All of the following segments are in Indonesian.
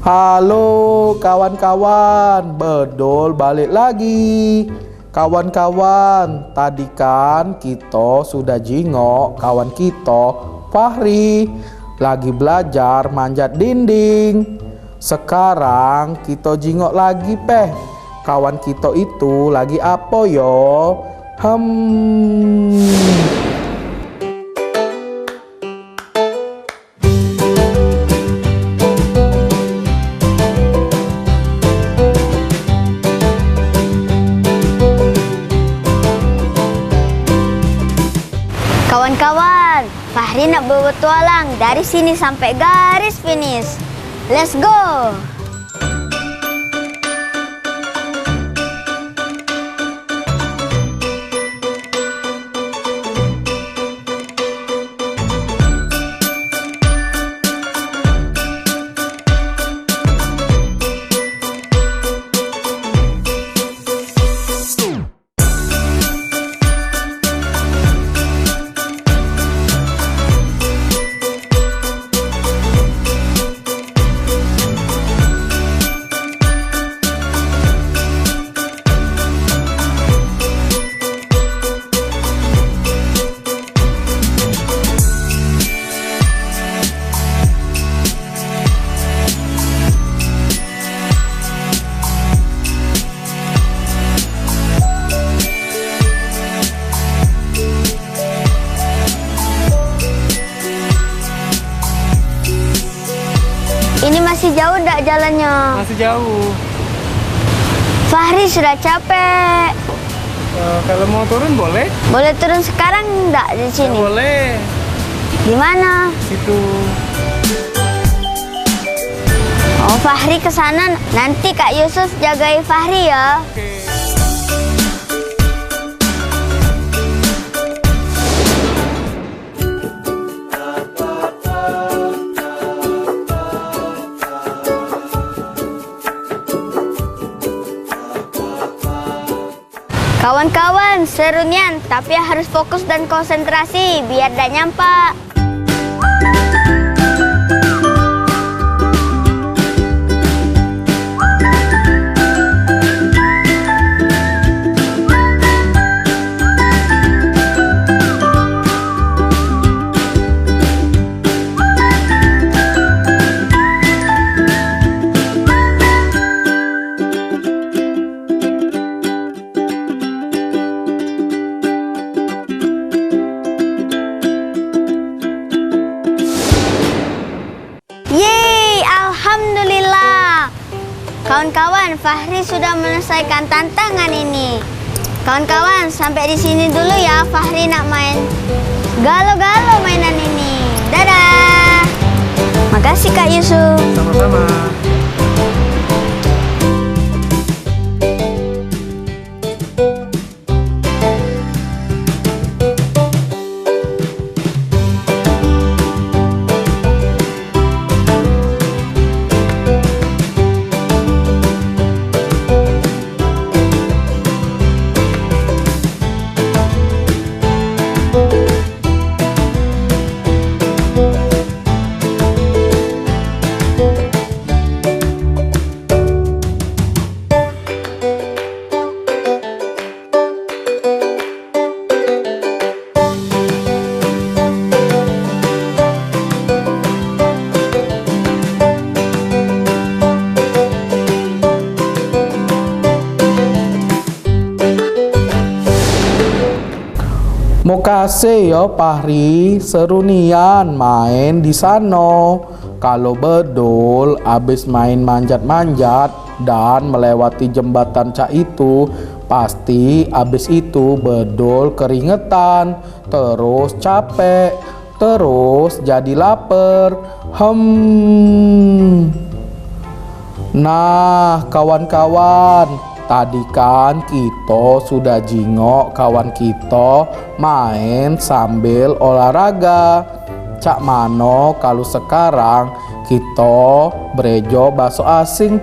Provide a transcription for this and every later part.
Halo kawan-kawan, bedol balik lagi. Kawan-kawan, tadi kan kita sudah jingok kawan kita Fahri lagi belajar manjat dinding. Sekarang kita jingok lagi kawan kita itu lagi apa yo? Kawan-kawan, Fahri nak berpetualang dari sini sampai garis finish. Let's go! Ini masih jauh enggak jalannya? Masih jauh. Fahri sudah capek. Kalau mau turun boleh? Boleh turun sekarang enggak di sini? Boleh. Di mana? Situ. Oh, Fahri ke sana. Nanti Kak Yusuf jagai Fahri ya. Oke. Kawan-kawan, seru nian, tapi harus fokus dan konsentrasi biar tidak nyampak. Kawan-kawan, Fahri sudah menyelesaikan tantangan ini. Kawan-kawan, sampai di sini dulu ya. Fahri nak main galo-galo mainan ini. Dadah. Makasih Kak Yusuf. Sama-sama. Makasih ya Fahri, seru nian main di sana. Kalau bedol abis main manjat-manjat dan melewati jembatan Cak itu, pasti abis itu bedol keringetan, terus capek, terus jadi lapar. Nah kawan-kawan, tadi kan kita sudah jingok kawan kita main sambil olahraga. Cak mano kalau sekarang kita berejo bakso asing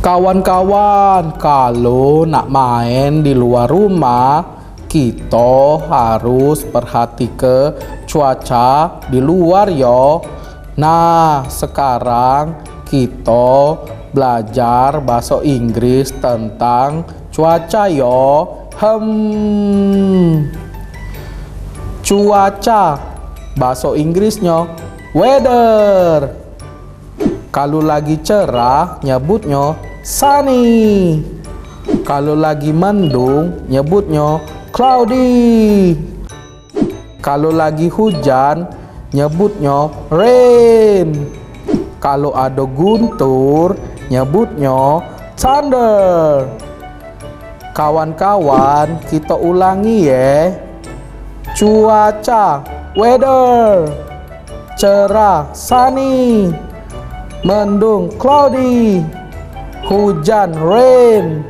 Kawan-kawan, kalau nak main di luar rumah, kita harus perhati ke cuaca di luar yo. Nah, sekarang kita belajar bahasa Inggris tentang cuaca yo. Cuaca bahasa Inggrisnya weather. Kalau lagi cerah nyebutnya sunny. Kalau lagi mendung nyebutnya cloudy. Kalau lagi hujan nyebutnya rain. Kalau ada guntur nyebutnya thunder. Kawan-kawan, kita ulangi ya. Cuaca weather, cerah sunny, mendung cloudy, hujan rain,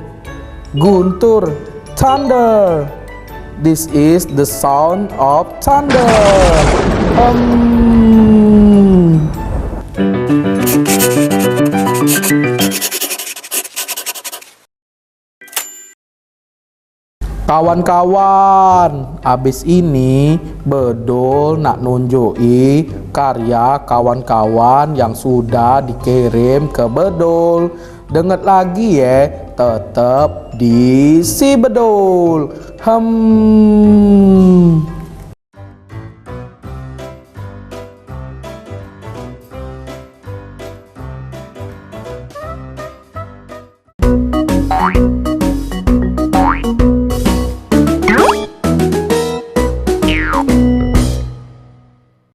guntur thunder. This is the sound of thunder. Kawan-kawan, abis ini Bedul nak nunjuki karya kawan-kawan yang sudah dikirim ke Bedul. Dengar lagi ya, tetap di si Bedul.